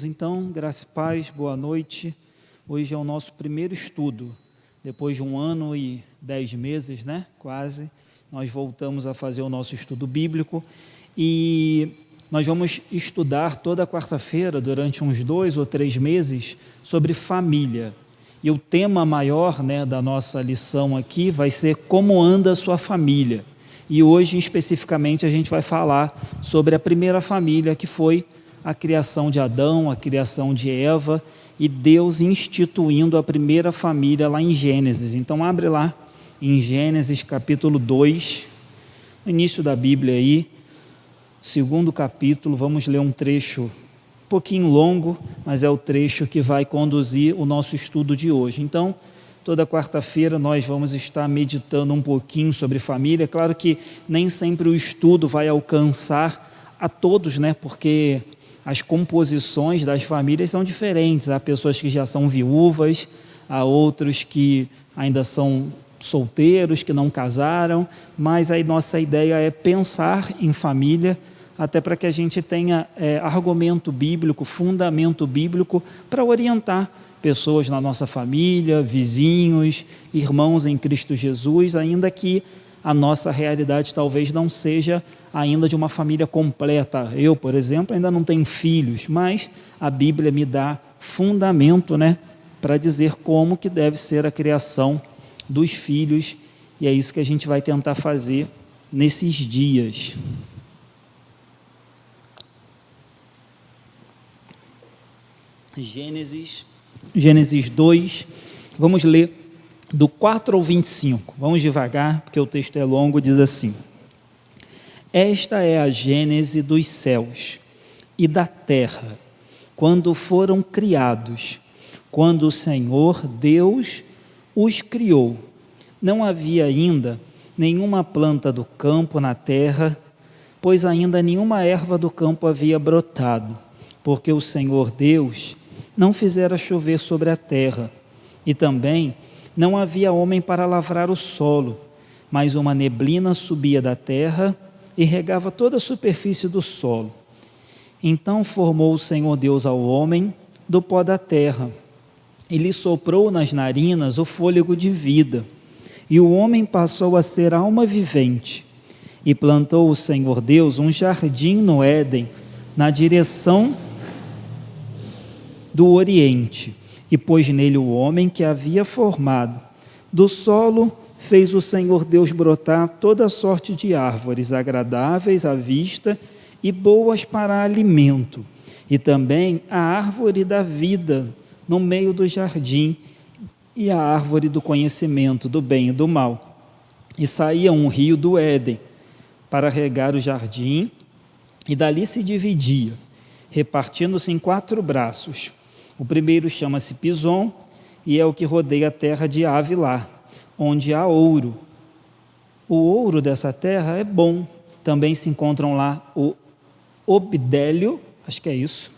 Então, graça e paz, boa noite. Hoje é o nosso primeiro estudo. Depois de 1 ano e 10 meses, quase, nós voltamos a fazer o nosso estudo bíblico e nós vamos estudar toda quarta-feira, durante uns 2 ou 3 meses, sobre família. E o tema maior da nossa lição aqui vai ser como anda a sua família. E hoje, especificamente, a gente vai falar sobre a primeira família, que foi a criação de Adão, a criação de Eva e Deus instituindo a primeira família lá em Gênesis. Então abre lá em Gênesis capítulo 2, no início da Bíblia aí, segundo capítulo, vamos ler um trecho um pouquinho longo, mas é o trecho que vai conduzir o nosso estudo de hoje. Então, toda quarta-feira nós vamos estar meditando um pouquinho sobre família. Claro que nem sempre o estudo vai alcançar a todos, porque as composições das famílias são diferentes. Há pessoas que já são viúvas, há outros que ainda são solteiros, que não casaram, mas aí nossa ideia é pensar em família, até para que a gente tenha argumento bíblico, fundamento bíblico, para orientar pessoas na nossa família, vizinhos, irmãos em Cristo Jesus, ainda que a nossa realidade talvez não seja ainda de uma família completa. Eu, por exemplo, ainda não tenho filhos, mas a Bíblia me dá fundamento, para dizer como que deve ser a criação dos filhos, e é isso que a gente vai tentar fazer nesses dias. Gênesis 2, vamos ler do 4 ao 25, vamos devagar, porque o texto é longo, diz assim: Esta é a gênese dos céus e da terra, quando foram criados, quando o Senhor Deus os criou. Não havia ainda nenhuma planta do campo na terra, pois ainda nenhuma erva do campo havia brotado, porque o Senhor Deus não fizera chover sobre a terra, e também não havia homem para lavrar o solo, mas uma neblina subia da terra e regava toda a superfície do solo. Então formou o Senhor Deus ao homem do pó da terra, e lhe soprou nas narinas o fôlego de vida, e o homem passou a ser alma vivente. E plantou o Senhor Deus um jardim no Éden, na direção do Oriente, e pôs nele o homem que havia formado. Do solo fez o Senhor Deus brotar toda sorte de árvores agradáveis à vista e boas para alimento, e também a árvore da vida no meio do jardim, e a árvore do conhecimento do bem e do mal. E saía um rio do Éden para regar o jardim, e dali se dividia, repartindo-se em 4 braços. O primeiro chama-se Pison, e é o que rodeia a terra de Havilá, onde há ouro. O ouro dessa terra é bom. Também se encontram lá o obdélio, acho que é isso,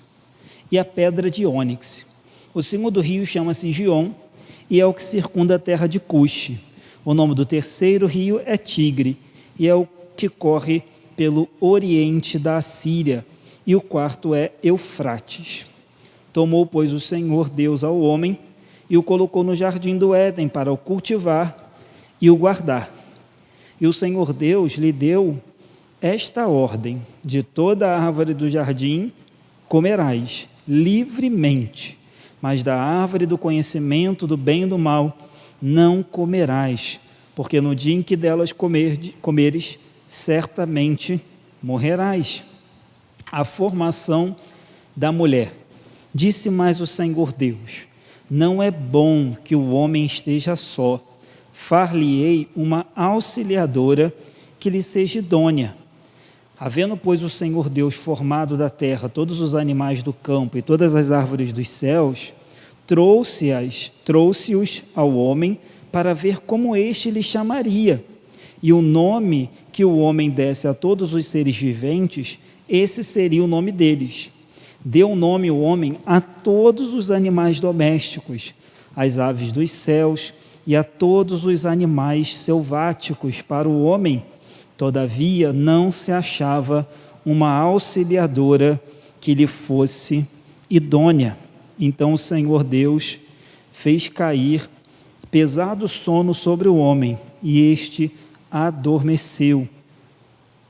e a pedra de ônix. O segundo rio chama-se Gion, e é o que circunda a terra de Cuxi. O nome do terceiro rio é Tigre, e é o que corre pelo oriente da Assíria. E o quarto é Eufrates. Tomou, pois, o Senhor Deus ao homem e o colocou no jardim do Éden para o cultivar e o guardar. E o Senhor Deus lhe deu esta ordem: de toda a árvore do jardim comerás livremente, mas da árvore do conhecimento do bem e do mal não comerás, porque no dia em que delas comeres, certamente morrerás. A formação da mulher. Disse mais o Senhor Deus: não é bom que o homem esteja só, far-lhe-ei uma auxiliadora que lhe seja idônea. Havendo, pois, o Senhor Deus formado da terra todos os animais do campo e todas as árvores dos céus, trouxe-os ao homem para ver como este lhe chamaria. E o nome que o homem desse a todos os seres viventes, esse seria o nome deles. Deu nome o homem a todos os animais domésticos, às aves dos céus e a todos os animais selváticos. Para o homem, todavia, não se achava uma auxiliadora que lhe fosse idônea. Então o Senhor Deus fez cair pesado sono sobre o homem, e este adormeceu.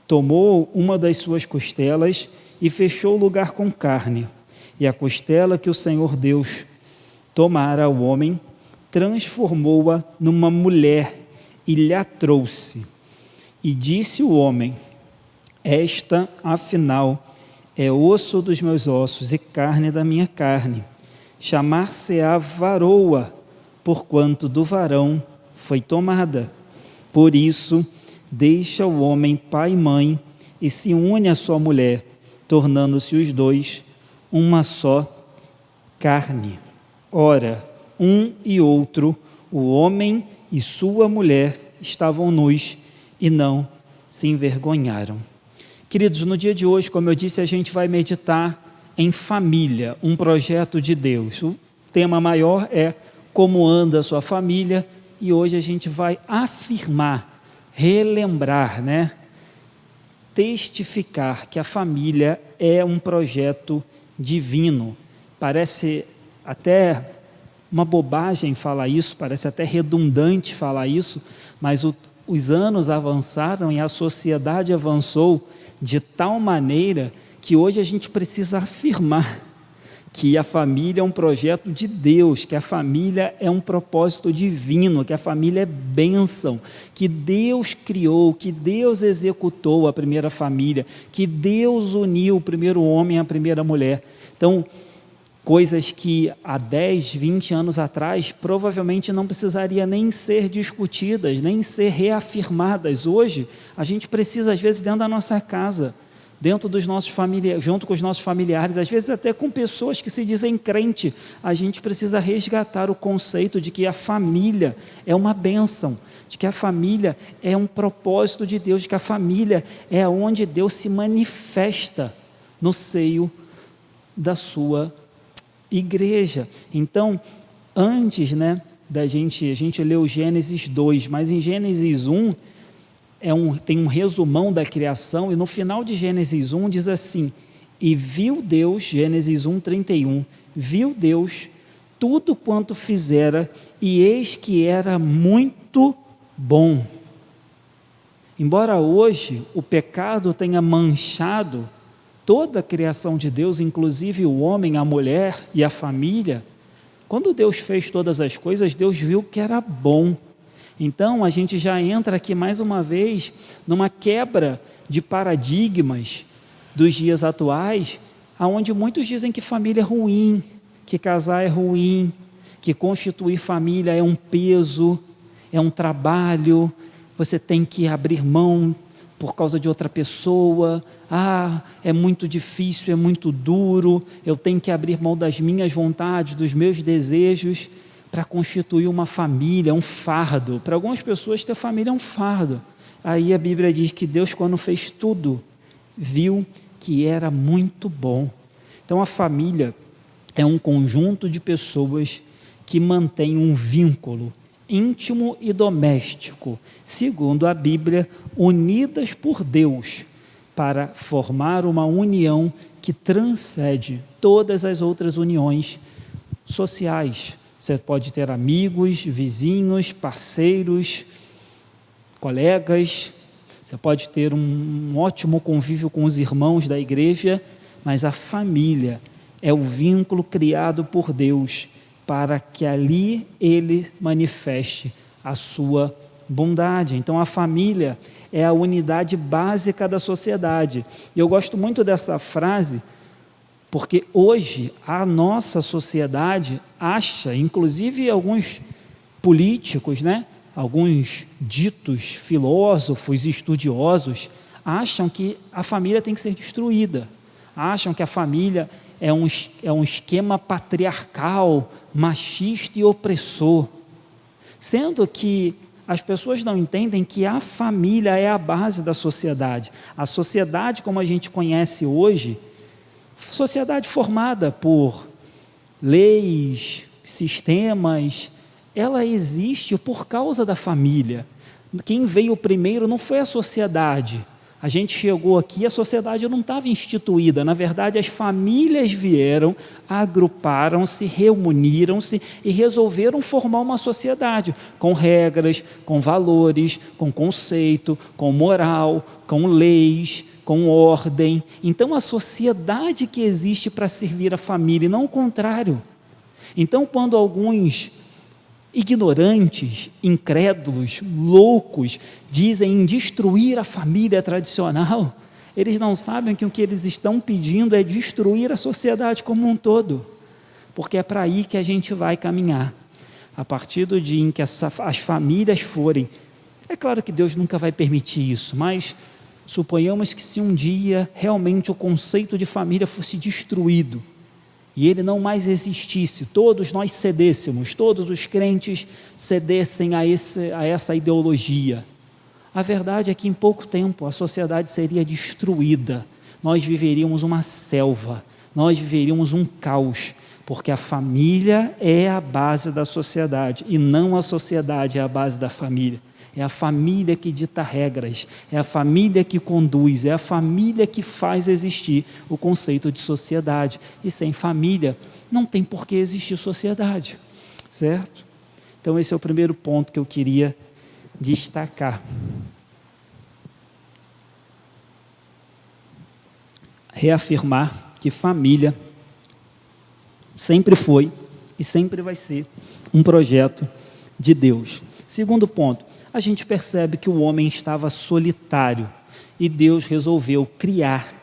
Tomou uma das suas costelas e fechou o lugar com carne. E a costela que o Senhor Deus tomara ao homem, transformou-a numa mulher e lhe a trouxe. E disse o homem: esta, afinal, é osso dos meus ossos e carne da minha carne. Chamar-se-á varoa, porquanto do varão foi tomada. Por isso, deixa o homem pai e mãe e se une à sua mulher, tornando-se os dois uma só carne. Ora, um e outro, o homem e sua mulher, estavam nus e não se envergonharam. Queridos, no dia de hoje, como eu disse, a gente vai meditar em família, um projeto de Deus. O tema maior é como anda a sua família, e hoje a gente vai afirmar, relembrar, testificar que a família é um projeto divino. Parece até uma bobagem falar isso, parece até redundante falar isso, mas os anos avançaram e a sociedade avançou de tal maneira que hoje a gente precisa afirmar que a família é um projeto de Deus, que a família é um propósito divino, que a família é bênção, que Deus criou, que Deus executou a primeira família, que Deus uniu o primeiro homem à primeira mulher. Então, coisas que há 10, 20 anos atrás provavelmente não precisaria nem ser discutidas, nem ser reafirmadas. Hoje, a gente precisa, às vezes, dentro da nossa casa, dentro dos nossos familiares, junto com os nossos familiares, às vezes até com pessoas que se dizem crente, a gente precisa resgatar o conceito de que a família é uma bênção, de que a família é um propósito de Deus, de que a família é onde Deus se manifesta no seio da sua igreja. Então, antes, a gente leu Gênesis 2, mas em Gênesis 1, tem um resumão da criação, e no final de Gênesis 1 diz assim: e viu Deus, Gênesis 1:31, viu Deus tudo quanto fizera, e eis que era muito bom. Embora hoje o pecado tenha manchado toda a criação de Deus, inclusive o homem, a mulher e a família, quando Deus fez todas as coisas, Deus viu que era bom. Então, a gente já entra aqui mais uma vez numa quebra de paradigmas dos dias atuais, onde muitos dizem que família é ruim, que casar é ruim, que constituir família é um peso, é um trabalho, você tem que abrir mão por causa de outra pessoa, é muito difícil, é muito duro, eu tenho que abrir mão das minhas vontades, dos meus desejos, para constituir uma família, um fardo. Para algumas pessoas, ter família é um fardo. Aí a Bíblia diz que Deus, quando fez tudo, viu que era muito bom. Então a família é um conjunto de pessoas que mantém um vínculo íntimo e doméstico, segundo a Bíblia, unidas por Deus, para formar uma união que transcende todas as outras uniões sociais. Você pode ter amigos, vizinhos, parceiros, colegas, você pode ter um ótimo convívio com os irmãos da igreja, mas a família é o vínculo criado por Deus para que ali Ele manifeste a sua bondade. Então a família é a unidade básica da sociedade. E eu gosto muito dessa frase, porque hoje a nossa sociedade acha, inclusive alguns políticos, alguns ditos filósofos, estudiosos, acham que a família tem que ser destruída, acham que a família é um esquema patriarcal, machista e opressor, sendo que as pessoas não entendem que a família é a base da sociedade. A sociedade como a gente conhece hoje, sociedade formada por leis, sistemas, ela existe por causa da família. Quem veio primeiro não foi a sociedade A gente chegou aqui, a sociedade não estava instituída. Na verdade, as famílias vieram, agruparam-se, reuniram-se e resolveram formar uma sociedade com regras, com valores, com conceito, com moral, com leis, com ordem. Então, a sociedade que existe para servir a família, e não o contrário. Então, quando alguns ignorantes, incrédulos, loucos, dizem em destruir a família tradicional, eles não sabem que o que eles estão pedindo é destruir a sociedade como um todo, porque é para aí que a gente vai caminhar. A partir do dia em que as famílias forem, é claro que Deus nunca vai permitir isso, mas suponhamos que se um dia realmente o conceito de família fosse destruído, e ele não mais existisse, todos nós cedêssemos, todos os crentes cedessem a essa ideologia, a verdade é que em pouco tempo a sociedade seria destruída, nós viveríamos uma selva, nós viveríamos um caos, porque a família é a base da sociedade, e não a sociedade é a base da família. É a família que dita regras, é a família que conduz, é a família que faz existir o conceito de sociedade. E sem família, não tem por que existir sociedade, certo? Então esse é o primeiro ponto que eu queria destacar. Reafirmar que família sempre foi e sempre vai ser um projeto de Deus. Segundo ponto, a gente percebe que o homem estava solitário e Deus resolveu criar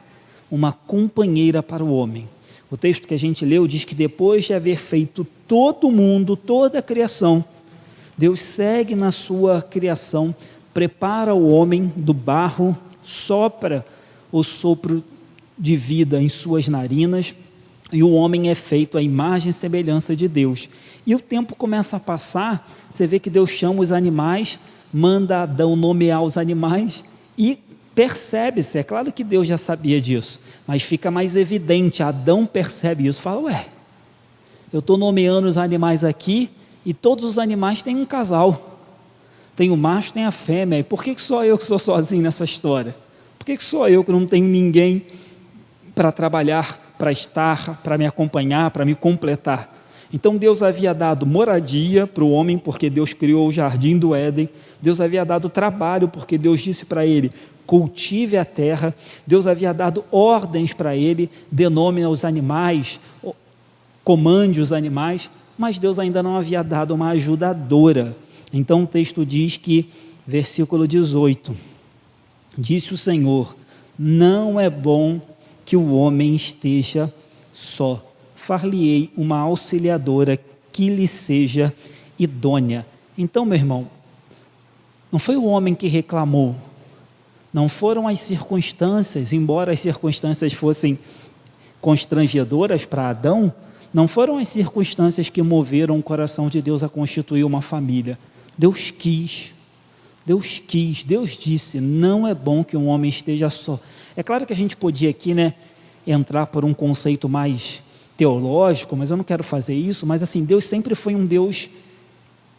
uma companheira para o homem. O texto que a gente leu diz que depois de haver feito todo o mundo, toda a criação, Deus segue na sua criação, prepara o homem do barro, sopra o sopro de vida em suas narinas, e o homem é feito à imagem e semelhança de Deus. E o tempo começa a passar, você vê que Deus chama os animais, manda Adão nomear os animais e percebe-se, é claro que Deus já sabia disso, mas fica mais evidente, Adão percebe isso, fala, eu estou nomeando os animais aqui e todos os animais têm um casal, tem o macho, tem a fêmea, e por que só eu que sou sozinho nessa história? Por que só eu que não tenho ninguém para trabalhar, para estar, para me acompanhar, para me completar? Então Deus havia dado moradia para o homem, porque Deus criou o jardim do Éden, Deus havia dado trabalho, porque Deus disse para ele, cultive a terra, Deus havia dado ordens para ele, dê nome aos animais, comande os animais, mas Deus ainda não havia dado uma ajudadora. Então o texto diz que, versículo 18, disse o Senhor, não é bom que o homem esteja só, far-lhe-ei uma auxiliadora que lhe seja idônea. Então, meu irmão, não foi o homem que reclamou, não foram as circunstâncias, embora as circunstâncias fossem constrangedoras para Adão, não foram as circunstâncias que moveram o coração de Deus a constituir uma família. Deus quis, Deus disse, não é bom que um homem esteja só. É claro que a gente podia aqui, entrar por um conceito mais teológico, mas eu não quero fazer isso, mas assim, Deus sempre foi um Deus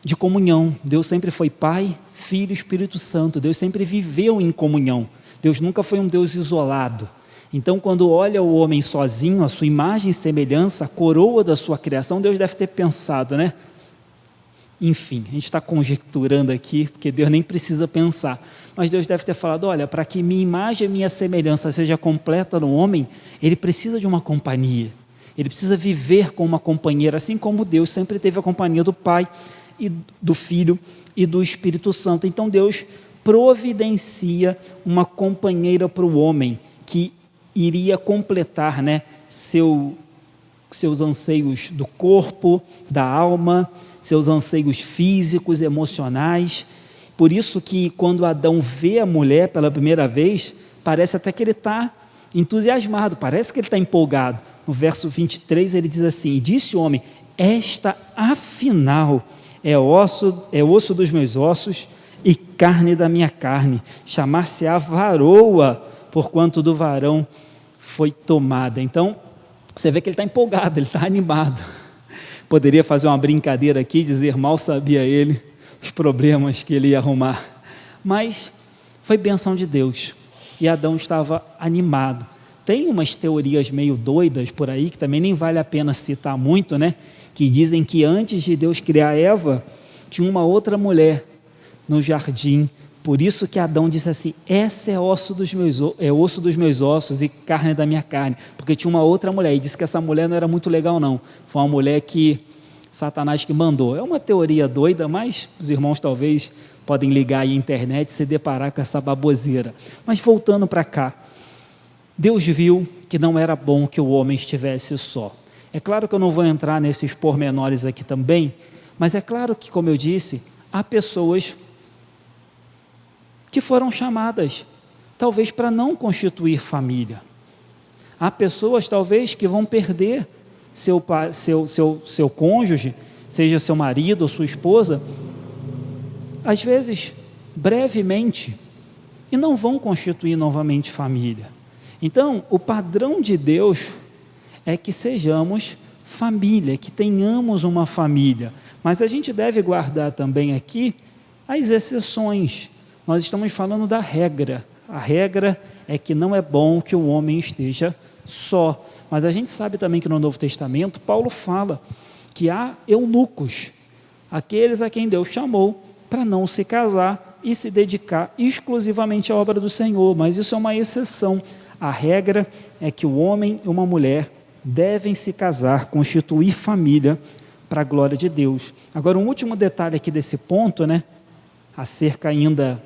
de comunhão, Deus sempre foi Pai, Filho e Espírito Santo, Deus sempre viveu em comunhão, Deus nunca foi um Deus isolado. Então quando olha o homem sozinho, a sua imagem e semelhança, a coroa da sua criação, Deus deve ter pensado, enfim, a gente está conjecturando aqui, porque Deus nem precisa pensar, mas Deus deve ter falado, olha, para que minha imagem e minha semelhança seja completa no homem, ele precisa de uma companhia, ele precisa viver com uma companheira, assim como Deus sempre teve a companhia do Pai, e do Filho e do Espírito Santo. Então Deus providencia uma companheira para o homem, que iria completar seus anseios do corpo, da alma, seus anseios físicos, emocionais. Por isso que quando Adão vê a mulher pela primeira vez, parece até que ele está entusiasmado, parece que ele está empolgado. No verso 23 ele diz assim, e disse o homem, esta afinal é osso dos meus ossos e carne da minha carne, chamar-se-á varoa, porquanto do varão foi tomada. Então, você vê que ele está empolgado, ele está animado. Poderia fazer uma brincadeira aqui, dizer, mal sabia ele os problemas que ele ia arrumar, mas foi bênção de Deus. e Adão estava animado. Tem umas teorias meio doidas por aí, que também nem vale a pena citar muito, né? Que dizem que antes de Deus criar Eva, tinha uma outra mulher no jardim. Por isso que Adão disse assim: essa é osso dos meus ossos e carne da minha carne. Porque tinha uma outra mulher, e disse que essa mulher não era muito legal não. Foi uma mulher que Satanás que mandou. É uma teoria doida, mas os irmãos talvez podem ligar aí a internet e se deparar com essa baboseira. Mas voltando para cá, Deus viu que não era bom que o homem estivesse só. É claro que eu não vou entrar nesses pormenores aqui também, mas é claro que, como eu disse, há pessoas que foram chamadas, talvez para não constituir família. Há pessoas, talvez, que vão perder seu cônjuge, seja seu marido ou sua esposa, às vezes, brevemente, e não vão constituir novamente família. Então, o padrão de Deus é que sejamos família, que tenhamos uma família, mas a gente deve guardar também aqui as exceções. Nós estamos falando da regra. A regra é que não é bom que o homem esteja só, mas a gente sabe também que no Novo Testamento, Paulo fala que há eunucos, aqueles a quem Deus chamou para não se casar e se dedicar exclusivamente à obra do Senhor, mas isso é uma exceção. A regra é que o homem e uma mulher devem se casar, constituir família para a glória de Deus. Agora, um último detalhe aqui desse ponto, né, acerca ainda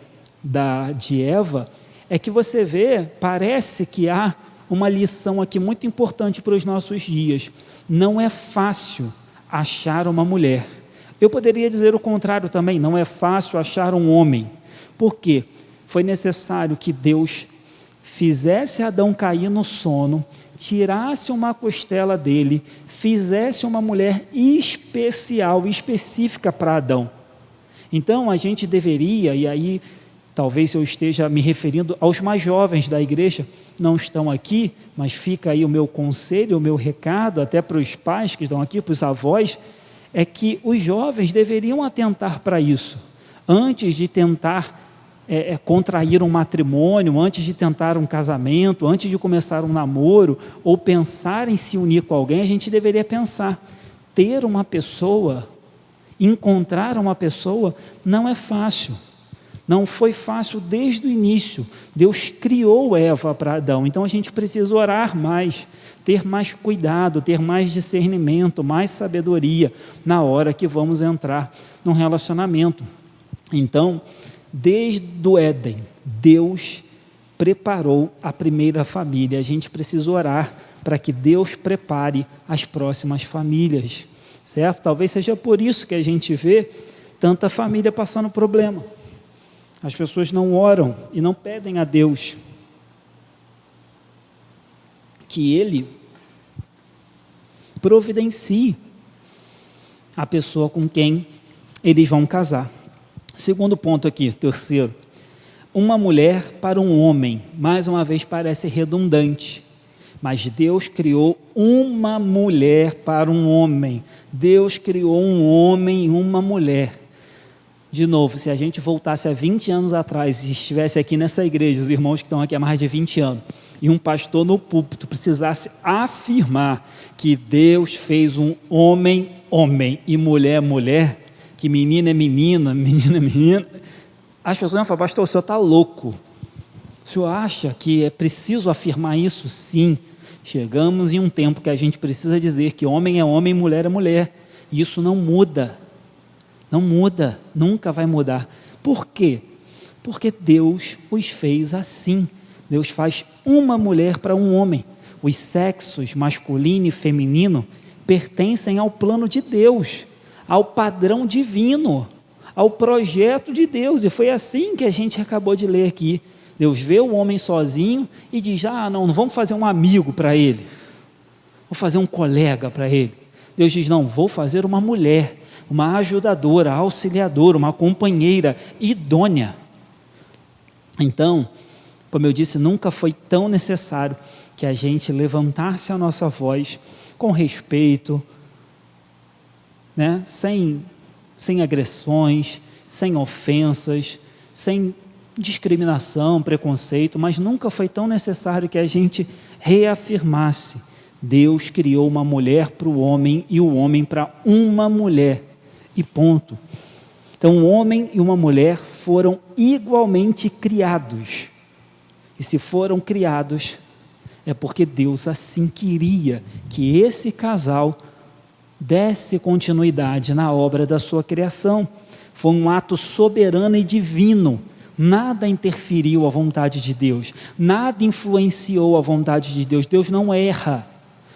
de Eva, é que você vê, parece que há uma lição aqui muito importante para os nossos dias. Não é fácil achar uma mulher. Eu poderia dizer o contrário também, não é fácil achar um homem. Por quê? Foi necessário que Deus fizesse Adão cair no sono, tirasse uma costela dele, fizesse uma mulher especial, específica para Adão. Então a gente deveria, e aí talvez eu esteja me referindo aos mais jovens da igreja, não estão aqui, mas fica aí o meu conselho, o meu recado, até para os pais que estão aqui, para os avós, é que os jovens deveriam atentar para isso, antes de tentar contrair um matrimônio, antes de tentar um casamento, antes de começar um namoro, ou pensar em se unir com alguém, a gente deveria pensar, ter uma pessoa, encontrar uma pessoa, não é fácil, não foi fácil desde o início. Deus criou Eva para Adão, então a gente precisa orar mais, ter mais cuidado, ter mais discernimento, mais sabedoria, na hora que vamos entrar num relacionamento. Então, desde o Éden, Deus preparou a primeira família. A gente precisa orar para que Deus prepare as próximas famílias, certo? Talvez seja por isso que a gente vê tanta família passando problema. As pessoas não oram e não pedem a Deus que Ele providencie a pessoa com quem eles vão casar. Segundo ponto aqui, terceiro, uma mulher para um homem, mais uma vez parece redundante, mas Deus criou uma mulher para um homem, Deus criou um homem e uma mulher. De novo, se a gente voltasse a 20 anos atrás e estivesse aqui nessa igreja, os irmãos que estão aqui há mais de 20 anos, e um pastor no púlpito precisasse afirmar que Deus fez um homem, homem, e mulher, mulher, que menina é menina, menina é menina, as pessoas vão falar: pastor, o senhor está louco, o senhor acha que é preciso afirmar isso? Sim, chegamos em um tempo que a gente precisa dizer que homem é homem, mulher é mulher, e isso não muda, nunca vai mudar. Por quê? Porque Deus os fez assim. Deus faz uma mulher para um homem. Os sexos masculino e feminino pertencem ao plano de Deus, ao padrão divino, ao projeto de Deus, e foi assim que a gente acabou de ler aqui. Deus vê o homem sozinho e diz: não vamos fazer um amigo para ele, vou fazer um colega para ele. Deus diz: não, vou fazer uma mulher, uma ajudadora, auxiliadora, uma companheira idônea. Então, como eu disse, nunca foi tão necessário que a gente levantasse a nossa voz com respeito, né? sem agressões, sem ofensas, sem discriminação, preconceito, mas nunca foi tão necessário que a gente reafirmasse: Deus criou uma mulher para o homem e o homem para uma mulher, e ponto. Então, um homem e uma mulher foram igualmente criados, e se foram criados, é porque Deus assim queria que esse casal desse continuidade na obra da sua criação. Foi um ato soberano e divino. Nada interferiu à vontade de Deus, nada influenciou a vontade de Deus. Deus não erra.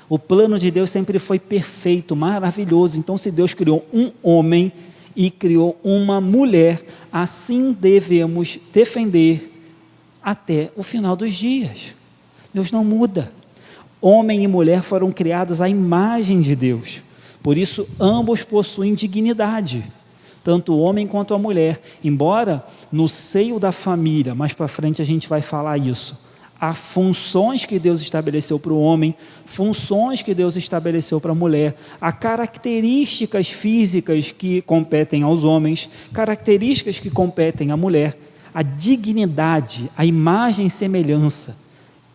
O plano de Deus sempre foi perfeito, maravilhoso. Então, se Deus criou um homem e criou uma mulher, assim devemos defender até o final dos dias. Deus não muda. Homem e mulher foram criados à imagem de Deus. Por isso, ambos possuem dignidade, tanto o homem quanto a mulher. Embora no seio da família, mais para frente a gente vai falar isso, há funções que Deus estabeleceu para o homem, funções que Deus estabeleceu para a mulher, há características físicas que competem aos homens, características que competem à mulher. A dignidade, a imagem e semelhança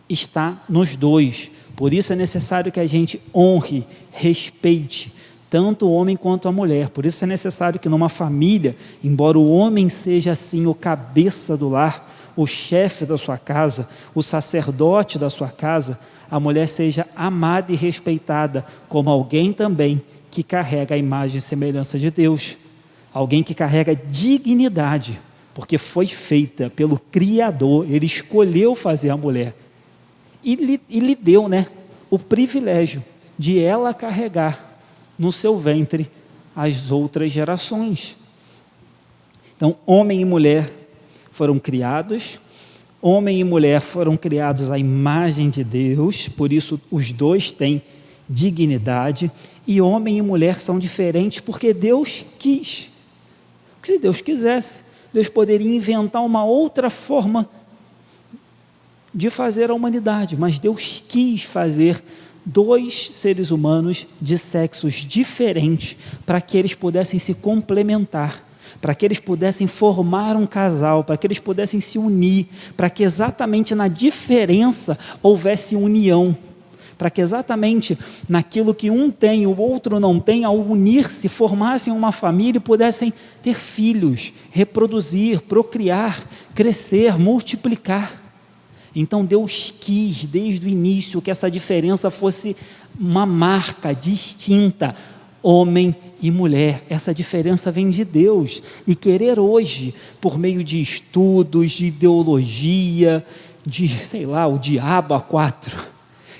está nos dois. Por isso é necessário que a gente honre, respeite tanto o homem quanto a mulher. Por isso é necessário que numa família, embora o homem seja assim o cabeça do lar, o chefe da sua casa, o sacerdote da sua casa, a mulher seja amada e respeitada como alguém também que carrega a imagem e semelhança de Deus, alguém que carrega dignidade, porque foi feita pelo Criador. Ele escolheu fazer a mulher e lhe deu, o privilégio de ela carregar no seu ventre as outras gerações. Então, homem e mulher foram criados, homem e mulher foram criados à imagem de Deus, por isso os dois têm dignidade, e homem e mulher são diferentes porque Deus quis. Porque se Deus quisesse, Deus poderia inventar uma outra forma de fazer a humanidade, mas Deus quis fazer dois seres humanos de sexos diferentes para que eles pudessem se complementar, para que eles pudessem formar um casal, para que eles pudessem se unir, para que exatamente na diferença houvesse união, para que exatamente naquilo que um tem, o outro não tem, ao unir-se, formassem uma família e pudessem ter filhos, reproduzir, procriar, crescer, multiplicar. Então Deus quis desde o início que essa diferença fosse uma marca distinta, homem e mulher. Essa diferença vem de Deus, e querer hoje, por meio de estudos, de ideologia, de, o diabo a quatro,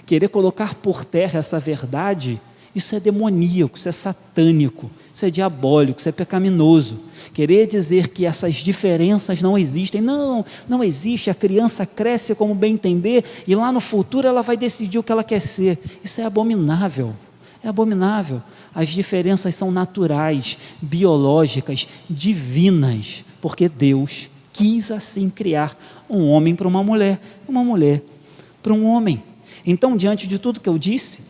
querer colocar por terra essa verdade, isso é demoníaco, isso é satânico, isso é diabólico, isso é pecaminoso. Querer dizer que essas diferenças não existem, não existe, a criança cresce como bem entender, e lá no futuro ela vai decidir o que ela quer ser. Isso é abominável, As diferenças são naturais, biológicas, divinas, porque Deus quis assim criar um homem para uma mulher para um homem. Então, diante de tudo que eu disse,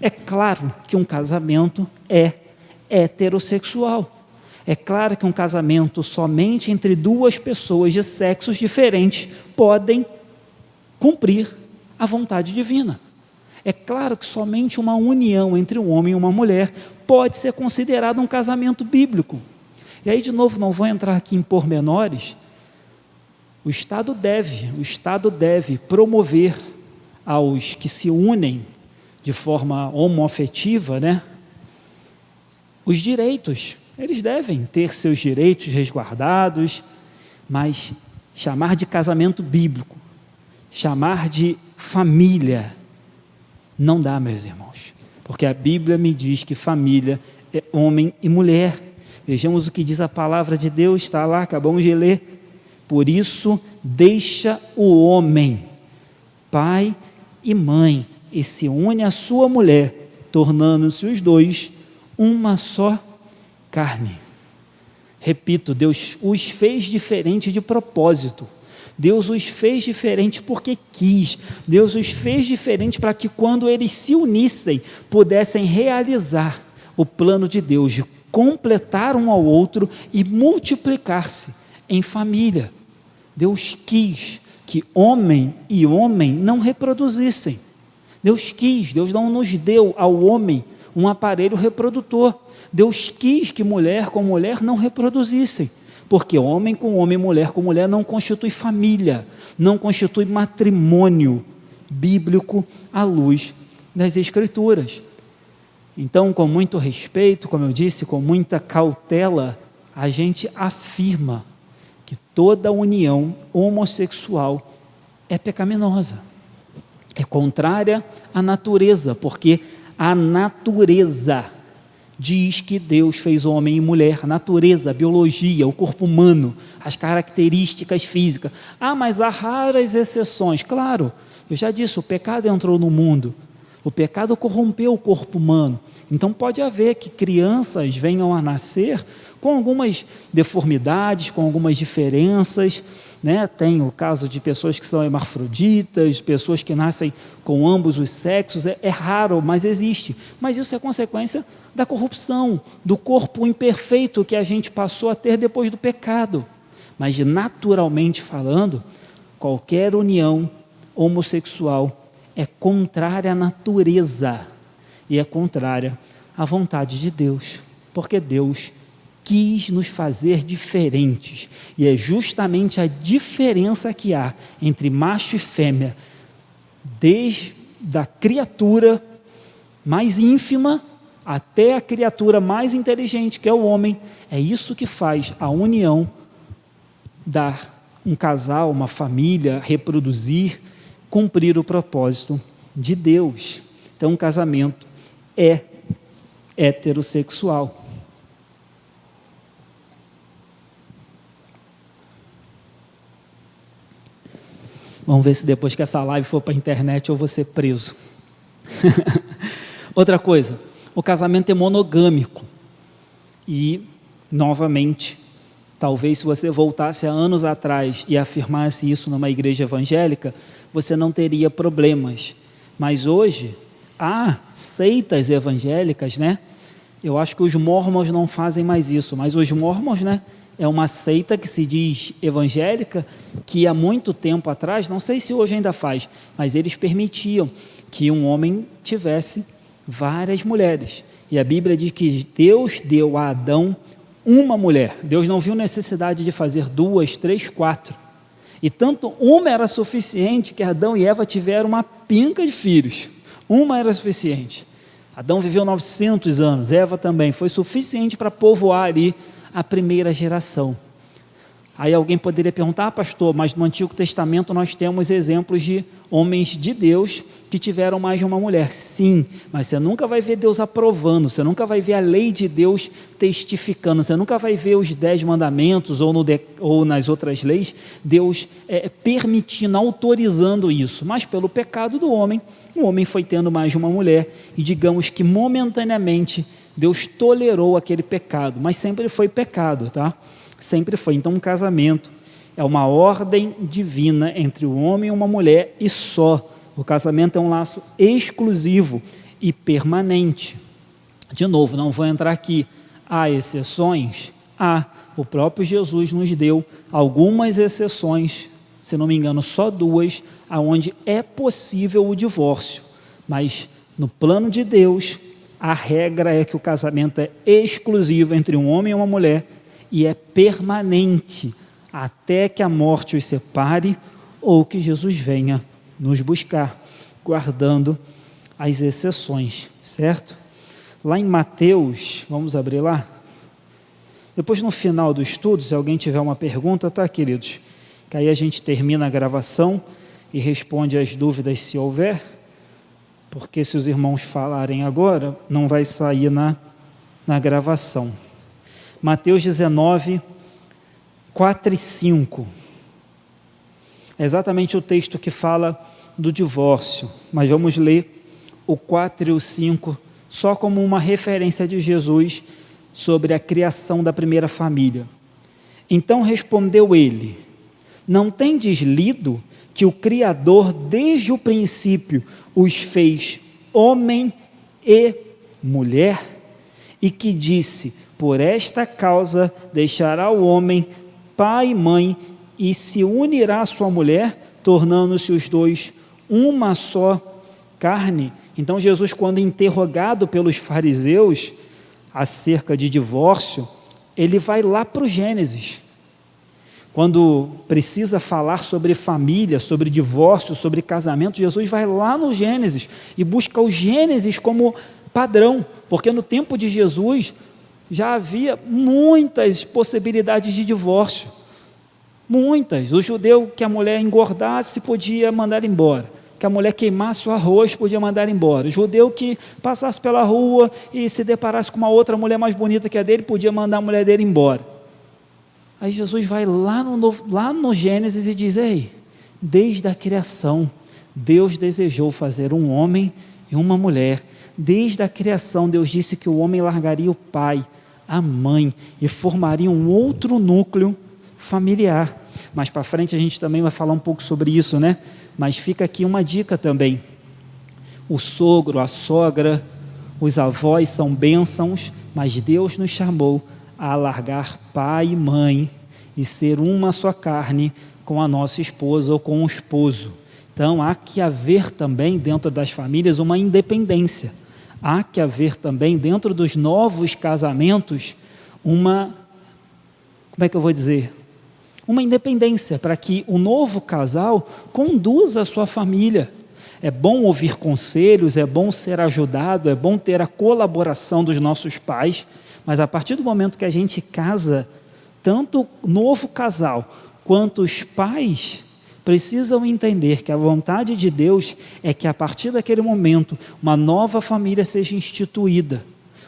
é claro que um casamento é heterossexual. É claro que um casamento somente entre duas pessoas de sexos diferentes podem cumprir a vontade divina. É claro que somente uma união entre um homem e uma mulher pode ser considerado um casamento bíblico. E aí, de novo, não vou entrar aqui em pormenores. O Estado deve promover aos que se unem de forma homoafetiva, os direitos. Eles devem ter seus direitos resguardados, mas chamar de casamento bíblico, chamar de família, não dá, meus irmãos, porque a Bíblia me diz que família é homem e mulher. Vejamos o que diz a palavra de Deus, está lá, acabamos de ler. Por isso, deixa o homem, pai e mãe, e se une à sua mulher, tornando-se os dois uma só carne. Repito, Deus os fez diferente de propósito. Deus os fez diferente porque quis. Deus os fez diferente para que quando eles se unissem, pudessem realizar o plano de Deus, de completar um ao outro e multiplicar-se em família. Deus quis que homem e homem não reproduzissem. Deus quis, Deus não nos deu ao homem um aparelho reprodutor. Deus quis que mulher com mulher não reproduzissem, porque homem com homem, mulher com mulher não constitui família, não constitui matrimônio bíblico à luz das Escrituras. Então, com muito respeito, como eu disse, com muita cautela, a gente afirma que toda união homossexual é pecaminosa, é contrária à natureza, porque a natureza diz que Deus fez homem e mulher, a natureza, a biologia, o corpo humano, as características físicas. Mas há raras exceções. Claro, eu já disse, o pecado entrou no mundo, o pecado corrompeu o corpo humano. Então pode haver que crianças venham a nascer com algumas deformidades, com algumas diferenças, né? Tem o caso de pessoas que são hermafroditas, pessoas que nascem com ambos os sexos, é raro, mas existe. Mas isso é consequência da corrupção, do corpo imperfeito que a gente passou a ter depois do pecado. Mas naturalmente falando, qualquer união homossexual é contrária à natureza e é contrária à vontade de Deus, porque Deus quis nos fazer diferentes, e é justamente a diferença que há entre macho e fêmea, desde a criatura mais ínfima até a criatura mais inteligente, que é o homem. É isso que faz a união dar um casal, uma família, reproduzir, cumprir o propósito de Deus. Então, o casamento é heterossexual. Vamos ver se depois que essa live for para a internet eu vou ser preso. Outra coisa, o casamento é monogâmico. E, novamente, talvez se você voltasse há anos atrás e afirmasse isso numa igreja evangélica, você não teria problemas. Mas hoje, há seitas evangélicas, né? Eu acho que os mormons não fazem mais isso, mas os mormons, né? É uma seita que se diz evangélica, que há muito tempo atrás, não sei se hoje ainda faz, mas eles permitiam que um homem tivesse várias mulheres. E a Bíblia diz que Deus deu a Adão uma mulher. Deus não viu necessidade de fazer 2, 3, 4. E tanto uma era suficiente que Adão e Eva tiveram uma pinca de filhos. Uma era suficiente. Adão viveu 900 anos, Eva também. Foi suficiente para povoar ali a primeira geração. Aí alguém poderia perguntar, pastor, mas no Antigo Testamento nós temos exemplos de homens de Deus que tiveram mais de uma mulher. Sim, mas você nunca vai ver Deus aprovando, você nunca vai ver a lei de Deus testificando, você nunca vai ver os 10 mandamentos ou nas outras leis, Deus permitindo, autorizando isso. Mas pelo pecado do homem, o homem foi tendo mais de uma mulher e digamos que momentaneamente Deus tolerou aquele pecado, mas sempre foi pecado, tá? Sempre foi. Então, um casamento é uma ordem divina entre um homem e uma mulher e só. O casamento é um laço exclusivo e permanente. De novo, não vou entrar aqui. Há exceções? Há. O próprio Jesus nos deu algumas exceções, se não me engano, só 2, aonde é possível o divórcio. Mas, no plano de Deus, a regra é que o casamento é exclusivo entre um homem e uma mulher e é permanente até que a morte os separe ou que Jesus venha nos buscar, guardando as exceções, certo? Lá em Mateus, vamos abrir lá? Depois no final do estudo, se alguém tiver uma pergunta, tá, queridos? Que aí a gente termina a gravação e responde as dúvidas se houver, porque se os irmãos falarem agora, não vai sair na gravação. Mateus 19, 4 e 5. É exatamente o texto que fala do divórcio, mas vamos ler o 4 e o 5 só como uma referência de Jesus sobre a criação da primeira família. Então respondeu ele: não tendes lido que o Criador desde o princípio os fez homem e mulher, e que disse: por esta causa deixará o homem pai e mãe, e se unirá à sua mulher, tornando-se os dois uma só carne. Então Jesus, quando interrogado pelos fariseus acerca de divórcio, ele vai lá para o Gênesis. Quando precisa falar sobre família, sobre divórcio, sobre casamento, Jesus vai lá no Gênesis e busca o Gênesis como padrão, porque no tempo de Jesus já havia muitas possibilidades de divórcio, muitas. O judeu que a mulher engordasse podia mandar embora, que a mulher queimasse o arroz podia mandar embora, o judeu que passasse pela rua e se deparasse com uma outra mulher mais bonita que a dele, podia mandar a mulher dele embora. Aí Jesus vai lá no Gênesis e diz: ei, desde a criação, Deus desejou fazer um homem e uma mulher. Desde a criação, Deus disse que o homem largaria o pai, a mãe, e formaria um outro núcleo familiar. Mais para frente a gente também vai falar um pouco sobre isso, né? Mas fica aqui uma dica também. O sogro, a sogra, os avós são bênçãos, mas Deus nos chamou a largar pai e mãe e ser uma só carne com a nossa esposa ou com o esposo. Então há que haver também dentro das famílias uma independência, há que haver também dentro dos novos casamentos uma independência para que o novo casal conduza a sua família. É bom ouvir conselhos, é bom ser ajudado, é bom ter a colaboração dos nossos pais, mas a partir do momento que a gente casa, tanto o novo casal quanto os pais precisam entender que a vontade de Deus é que a partir daquele momento uma nova família seja instituída,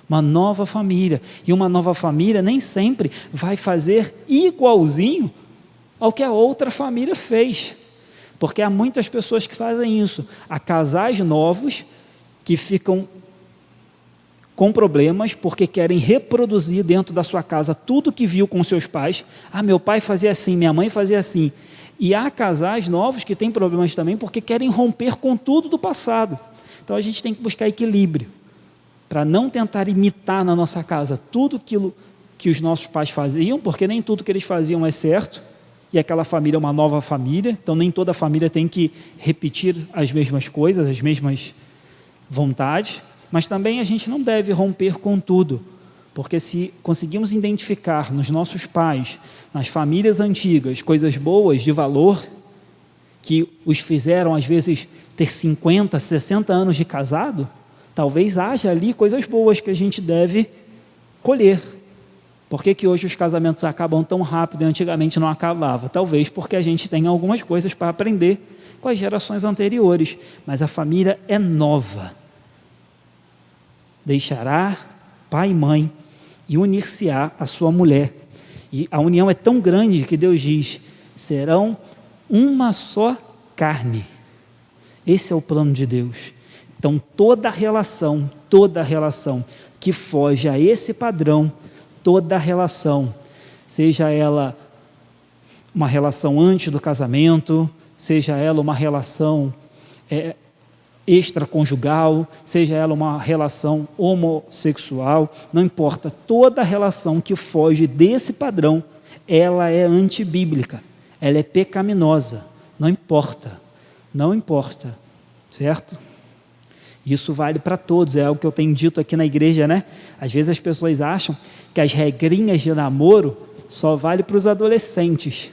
uma nova família, e uma nova família nem sempre vai fazer igualzinho ao que a outra família fez, porque há muitas pessoas que fazem isso, há casais novos que ficam com problemas, porque querem reproduzir dentro da sua casa tudo que viu com seus pais. Meu pai fazia assim, minha mãe fazia assim. E há casais novos que têm problemas também, porque querem romper com tudo do passado. Então a gente tem que buscar equilíbrio, para não tentar imitar na nossa casa tudo aquilo que os nossos pais faziam, porque nem tudo que eles faziam é certo, e aquela família é uma nova família, então nem toda família tem que repetir as mesmas coisas, as mesmas vontades, mas também a gente não deve romper com tudo, porque se conseguimos identificar nos nossos pais, nas famílias antigas, coisas boas, de valor, que os fizeram às vezes ter 50, 60 anos de casado, talvez haja ali coisas boas que a gente deve colher. Por que hoje os casamentos acabam tão rápido e antigamente não acabava? Talvez porque a gente tem algumas coisas para aprender com as gerações anteriores, mas a família é nova. Deixará pai e mãe e unir-se-á a sua mulher. E a união é tão grande que Deus diz: serão uma só carne. Esse é o plano de Deus. Então toda relação que foge a esse padrão, toda relação, seja ela uma relação antes do casamento, seja ela uma relação extraconjugal, seja ela uma relação homossexual, não importa, toda relação que foge desse padrão, ela é antibíblica, ela é pecaminosa, não importa, certo? Isso vale para todos, é algo que eu tenho dito aqui na igreja, né? Às vezes as pessoas acham que as regrinhas de namoro só valem para os adolescentes,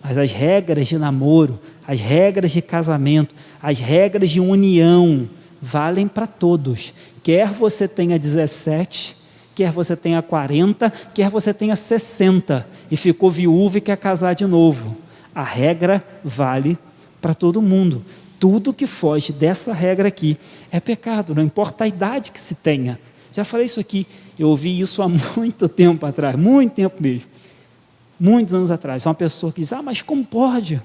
mas as regras de namoro, as regras de casamento, as regras de união valem para todos, quer você tenha 17, quer você tenha 40, quer você tenha 60 e ficou viúvo e quer casar de novo, a regra vale para todo mundo. Tudo que foge dessa regra aqui é pecado, não importa a idade que se tenha. Já falei isso aqui, eu ouvi isso há muito tempo atrás, muito tempo mesmo, muitos anos atrás. Uma pessoa que diz: mas como pode?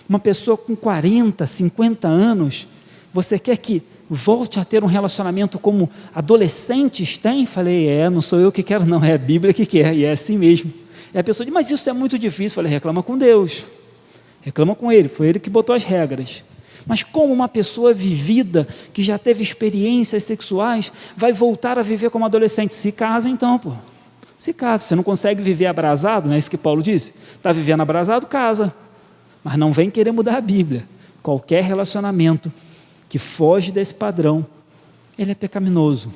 Uma pessoa com 40, 50 anos, você quer que volte a ter um relacionamento como adolescentes têm? Falei: não sou eu que quero não, é a Bíblia que quer, e é assim mesmo. E a pessoa diz: mas isso é muito difícil. Falei: reclama com Deus, reclama com Ele, foi Ele que botou as regras. Mas como uma pessoa vivida, que já teve experiências sexuais, vai voltar a viver como adolescente? Se casa então, se casa. Você não consegue viver abrasado, não é isso que Paulo disse? Está vivendo abrasado, casa. mas não vem querer mudar a Bíblia. Qualquer relacionamento que foge desse padrão, ele é pecaminoso.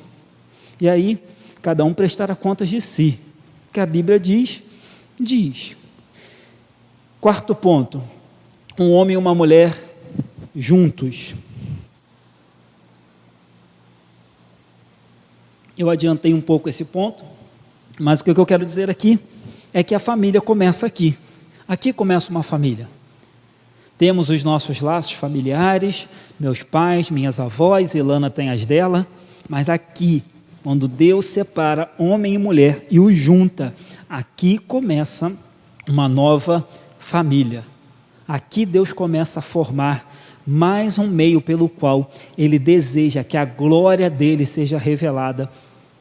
E aí, cada um prestará contas de si. O que a Bíblia diz. Quarto ponto, um homem e uma mulher juntos. Eu adiantei um pouco esse ponto, mas o que eu quero dizer aqui é que a família começa aqui. Aqui começa uma família. Temos os nossos laços familiares, meus pais, minhas avós, Ilana tem as dela, mas aqui, quando Deus separa homem e mulher e os junta, aqui começa uma nova família. Aqui Deus começa a formar mais um meio pelo qual Ele deseja que a glória dEle seja revelada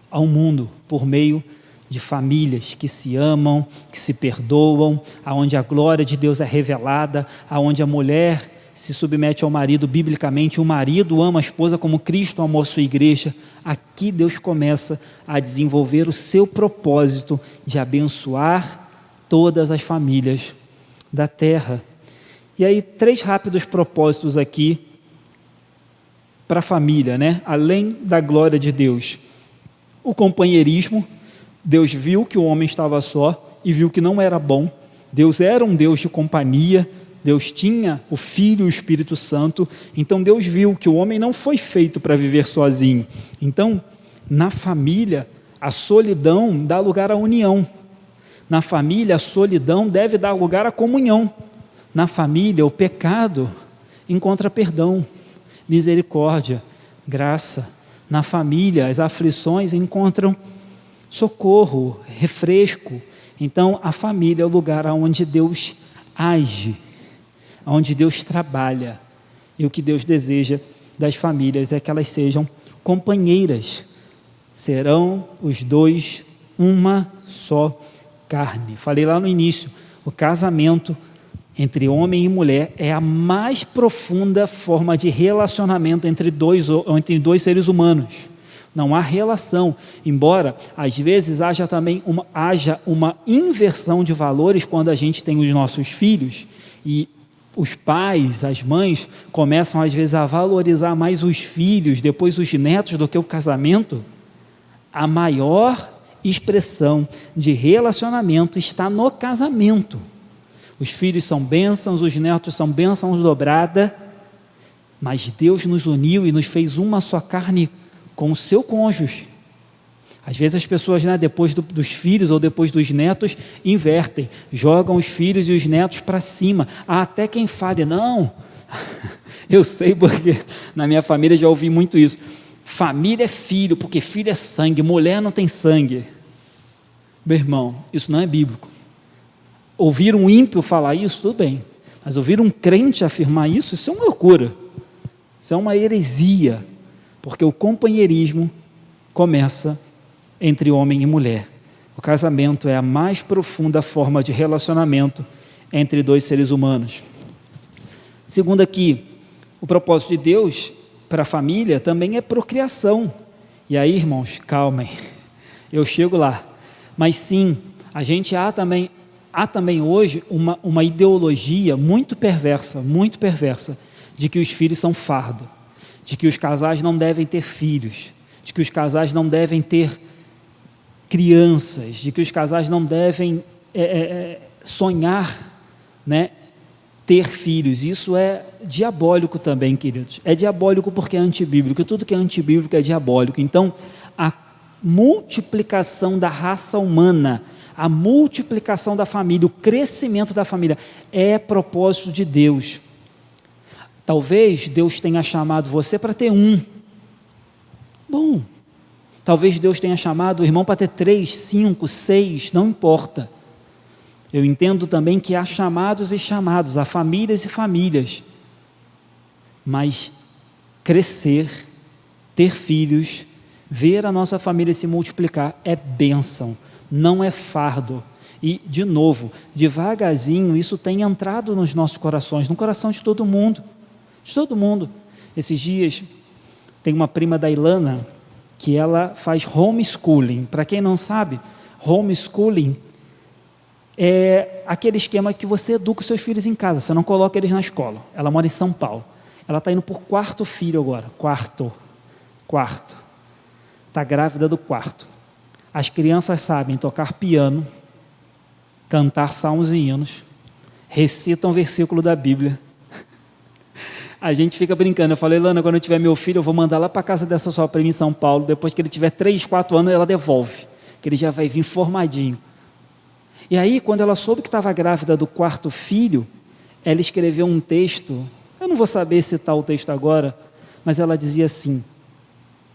ao mundo, por meio de famílias que se amam, que se perdoam, aonde a glória de Deus é revelada, aonde a mulher se submete ao marido biblicamente, o marido ama a esposa como Cristo amou a sua igreja. Aqui Deus começa a desenvolver o seu propósito de abençoar todas as famílias da terra. E aí, 3 rápidos propósitos aqui para a família, né? Além da glória de Deus. O companheirismo. Deus viu que o homem estava só e viu que não era bom. Deus era um Deus de companhia. Deus tinha o Filho e o Espírito Santo. Então Deus viu que o homem não foi feito para viver sozinho. Então, na família, a solidão dá lugar à união. Na família, a solidão deve dar lugar à comunhão. Na família, o pecado encontra perdão, misericórdia, graça. Na família, as aflições encontram socorro, refresco. Então, a família é o lugar onde Deus age, onde Deus trabalha. E o que Deus deseja das famílias é que elas sejam companheiras. Serão os dois uma só carne. Falei lá no início, o casamento entre homem e mulher é a mais profunda forma de relacionamento entre dois seres humanos. Não há relação, embora às vezes haja também uma inversão de valores quando a gente tem os nossos filhos e os pais, as mães começam às vezes a valorizar mais os filhos, depois os netos do que o casamento. A maior expressão de relacionamento está no casamento. Os filhos são bênçãos, os netos são bênçãos dobrada, mas Deus nos uniu e nos fez uma só carne com o seu cônjuge. Às vezes as pessoas, depois dos filhos ou depois dos netos, invertem, jogam os filhos e os netos para cima. Há até quem fale, não, eu sei porque na minha família já ouvi muito isso, família é filho, porque filho é sangue, mulher não tem sangue. Meu irmão, isso não é bíblico. Ouvir um ímpio falar isso, tudo bem, mas ouvir um crente afirmar isso, isso é uma loucura, isso é uma heresia, porque o companheirismo começa entre homem e mulher. O casamento é a mais profunda forma de relacionamento entre dois seres humanos. Segundo aqui, o propósito de Deus para a família também é procriação. E aí, irmãos, calmem, eu chego lá. Mas sim, há também hoje uma ideologia muito perversa, de que os filhos são fardo, de que os casais não devem ter filhos, de que os casais não devem ter crianças, de que os casais não devem sonhar, ter filhos. Isso é diabólico também, queridos. É diabólico porque é antibíblico, tudo que é antibíblico é diabólico. Então, a multiplicação da raça humana, a multiplicação da família, o crescimento da família, é propósito de Deus. Talvez Deus tenha chamado você para ter um. Bom, talvez Deus tenha chamado o irmão para ter 3, 5, 6, não importa. Eu entendo também que há chamados e chamados, há famílias e famílias. Mas crescer, ter filhos, ver a nossa família se multiplicar é bênção, não é fardo. E, de novo, devagarzinho, isso tem entrado nos nossos corações, no coração de todo mundo. De todo mundo. Esses dias, tem uma prima da Ilana, que ela faz homeschooling. Para quem não sabe, homeschooling é aquele esquema que você educa os seus filhos em casa, você não coloca eles na escola. Ela mora em São Paulo. Ela está indo por 4º filho agora. Quarto. Está grávida do 4º. As crianças sabem tocar piano, cantar salmos e hinos, recitam versículo da Bíblia. A gente fica brincando. Eu falei, Lana, quando eu tiver meu filho, eu vou mandar lá para a casa dessa sua prima em São Paulo. Depois que ele tiver 3, 4 anos, ela devolve, que ele já vai vir formadinho. E aí, quando ela soube que estava grávida do 4º filho, ela escreveu um texto. Eu não vou saber citar o texto agora, mas ela dizia assim: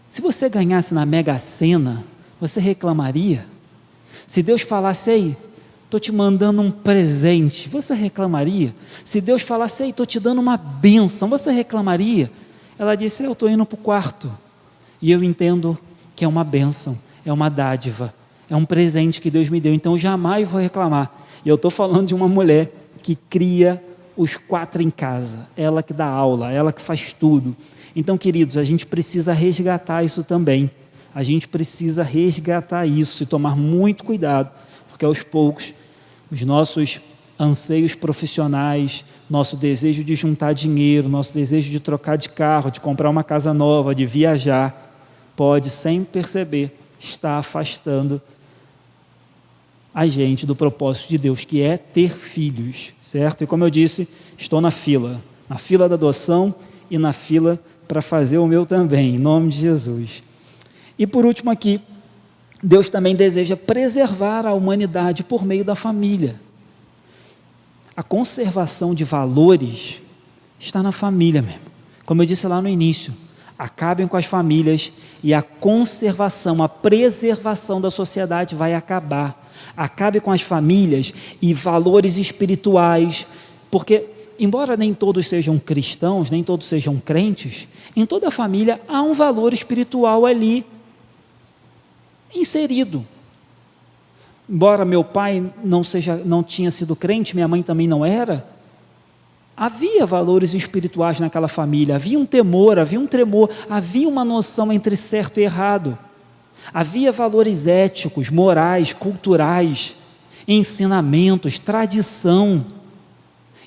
se você ganhasse na Mega Sena, você reclamaria? Se Deus falasse, ei, estou te mandando um presente, você reclamaria? Se Deus falasse, ei, estou te dando uma bênção, você reclamaria? Ela disse, eu estou indo para o 4º, e eu entendo que é uma bênção, é uma dádiva, é um presente que Deus me deu, então eu jamais vou reclamar. E eu estou falando de uma mulher que cria os 4 em casa, ela que dá aula, ela que faz tudo. Então, queridos, a gente precisa resgatar isso também. A gente precisa resgatar isso e tomar muito cuidado, porque aos poucos, os nossos anseios profissionais, nosso desejo de juntar dinheiro, nosso desejo de trocar de carro, de comprar uma casa nova, de viajar, pode, sem perceber, estar afastando a gente do propósito de Deus, que é ter filhos, certo? E como eu disse, estou na fila da adoção e na fila para fazer o meu também, em nome de Jesus. E por último aqui, Deus também deseja preservar a humanidade por meio da família. A conservação de valores está na família mesmo. Como eu disse lá no início, acabem com as famílias e a conservação, a preservação da sociedade vai acabar. Acabe com as famílias e valores espirituais, porque embora nem todos sejam cristãos, nem todos sejam crentes, em toda família há um valor espiritual ali inserido. Embora meu pai não tinha sido crente, minha mãe também não era, havia valores espirituais naquela família, havia um temor, havia um tremor, havia uma noção entre certo e errado, havia valores éticos, morais, culturais, ensinamentos, tradição.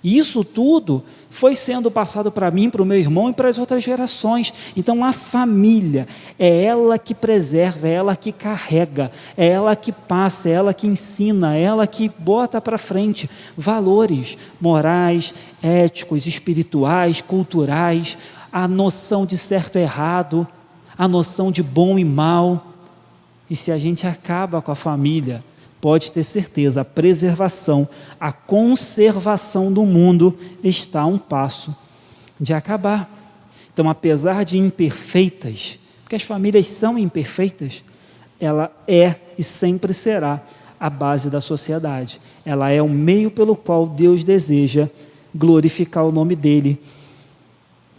E isso tudo foi sendo passado para mim, para o meu irmão e para as outras gerações. Então a família é ela que preserva, é ela que carrega, é ela que passa, é ela que ensina, é ela que bota para frente valores morais, éticos, espirituais, culturais, a noção de certo e errado, a noção de bom e mal. E se a gente acaba com a família, pode ter certeza, a preservação, a conservação do mundo está a um passo de acabar. Então, apesar de imperfeitas, porque as famílias são imperfeitas, ela é e sempre será a base da sociedade. Ela é o meio pelo qual Deus deseja glorificar o nome dEle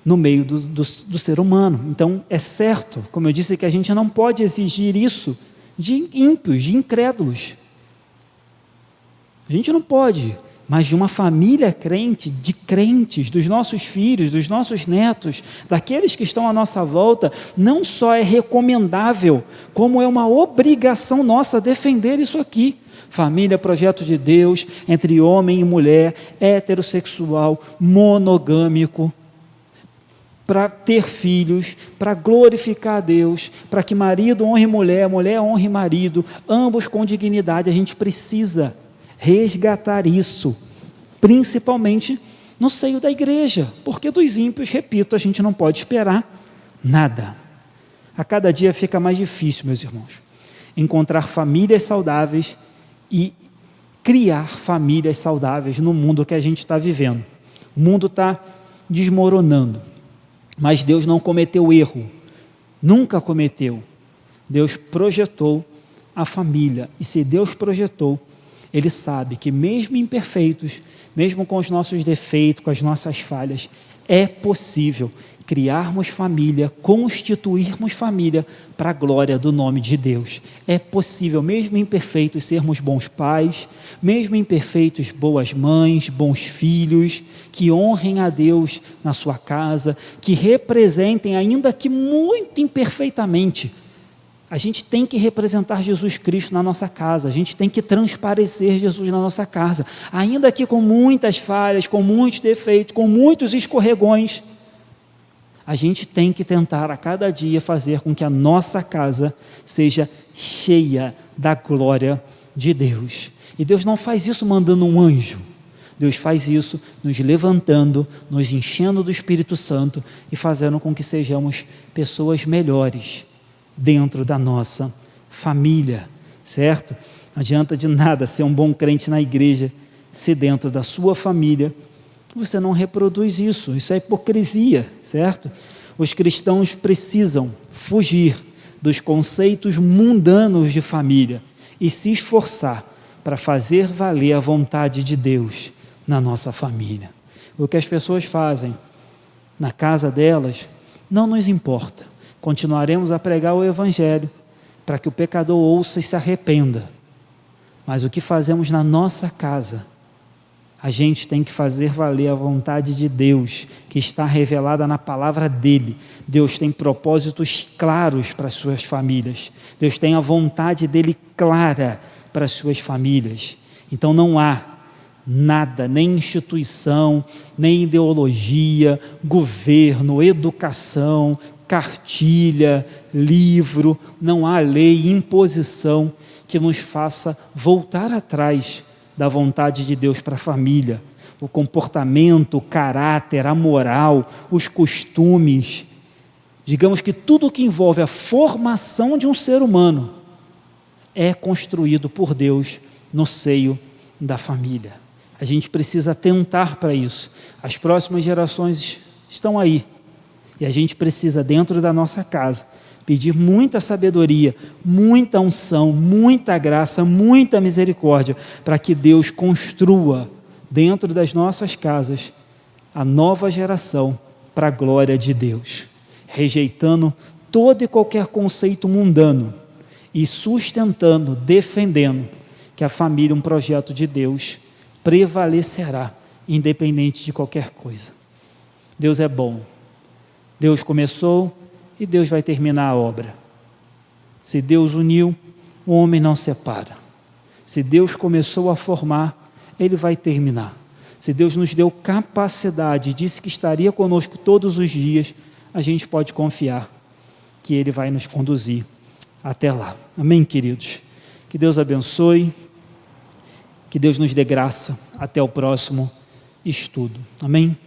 no meio do ser humano. Então, é certo, como eu disse, que a gente não pode exigir isso de ímpios, de incrédulos. A gente não pode, mas de uma família crente, de crentes, dos nossos filhos, dos nossos netos, daqueles que estão à nossa volta, não só é recomendável, como é uma obrigação nossa defender isso aqui. Família, projeto de Deus, entre homem e mulher, heterossexual, monogâmico, para ter filhos, para glorificar a Deus, para que marido honre mulher, mulher honre marido, ambos com dignidade. A gente precisa resgatar isso, principalmente no seio da igreja, porque dos ímpios, repito, a gente não pode esperar nada. A cada dia fica mais difícil, meus irmãos, encontrar famílias saudáveis e criar famílias saudáveis no mundo que a gente está vivendo. O mundo está desmoronando, mas Deus não cometeu erro, nunca cometeu. Deus projetou a família, e se Deus projetou, Ele sabe que mesmo imperfeitos, mesmo com os nossos defeitos, com as nossas falhas, é possível criarmos família, constituirmos família para a glória do nome de Deus. É possível, mesmo imperfeitos, sermos bons pais, mesmo imperfeitos, boas mães, bons filhos, que honrem a Deus na sua casa, que representem, ainda que muito imperfeitamente, A gente tem que representar Jesus Cristo na nossa casa, a gente tem que transparecer Jesus na nossa casa, ainda que com muitas falhas, com muitos defeitos, com muitos escorregões. A gente tem que tentar a cada dia fazer com que a nossa casa seja cheia da glória de Deus. E Deus não faz isso mandando um anjo. Deus faz isso nos levantando, nos enchendo do Espírito Santo e fazendo com que sejamos pessoas melhores dentro da nossa família, certo? Não adianta de nada ser um bom crente na igreja se dentro da sua família você não reproduz isso. Isso é hipocrisia, certo? Os cristãos precisam fugir dos conceitos mundanos de família e se esforçar para fazer valer a vontade de Deus na nossa família. O que as pessoas fazem na casa delas não nos importa. Continuaremos a pregar o Evangelho para que o pecador ouça e se arrependa. Mas o que fazemos na nossa casa, a gente tem que fazer valer a vontade de Deus, que está revelada na palavra dEle. Deus tem propósitos claros para as suas famílias. Deus tem a vontade dEle clara para as suas famílias. Então não há nada, nem instituição, nem ideologia, governo, educação, cartilha, livro, não há lei, imposição que nos faça voltar atrás da vontade de Deus para a família. O comportamento, o caráter, a moral, os costumes, digamos que tudo que envolve a formação de um ser humano é construído por Deus no seio da família. A gente precisa atentar para isso. As próximas gerações estão aí. E a gente precisa, dentro da nossa casa, pedir muita sabedoria, muita unção, muita graça, muita misericórdia, para que Deus construa dentro das nossas casas a nova geração para a glória de Deus, rejeitando todo e qualquer conceito mundano e sustentando, defendendo que a família, um projeto de Deus, prevalecerá, independente de qualquer coisa. Deus é bom. Deus começou e Deus vai terminar a obra. Se Deus uniu, o homem não separa. Se Deus começou a formar, Ele vai terminar. Se Deus nos deu capacidade, disse que estaria conosco todos os dias, a gente pode confiar que Ele vai nos conduzir até lá. Amém, queridos? Que Deus abençoe, que Deus nos dê graça até o próximo estudo. Amém?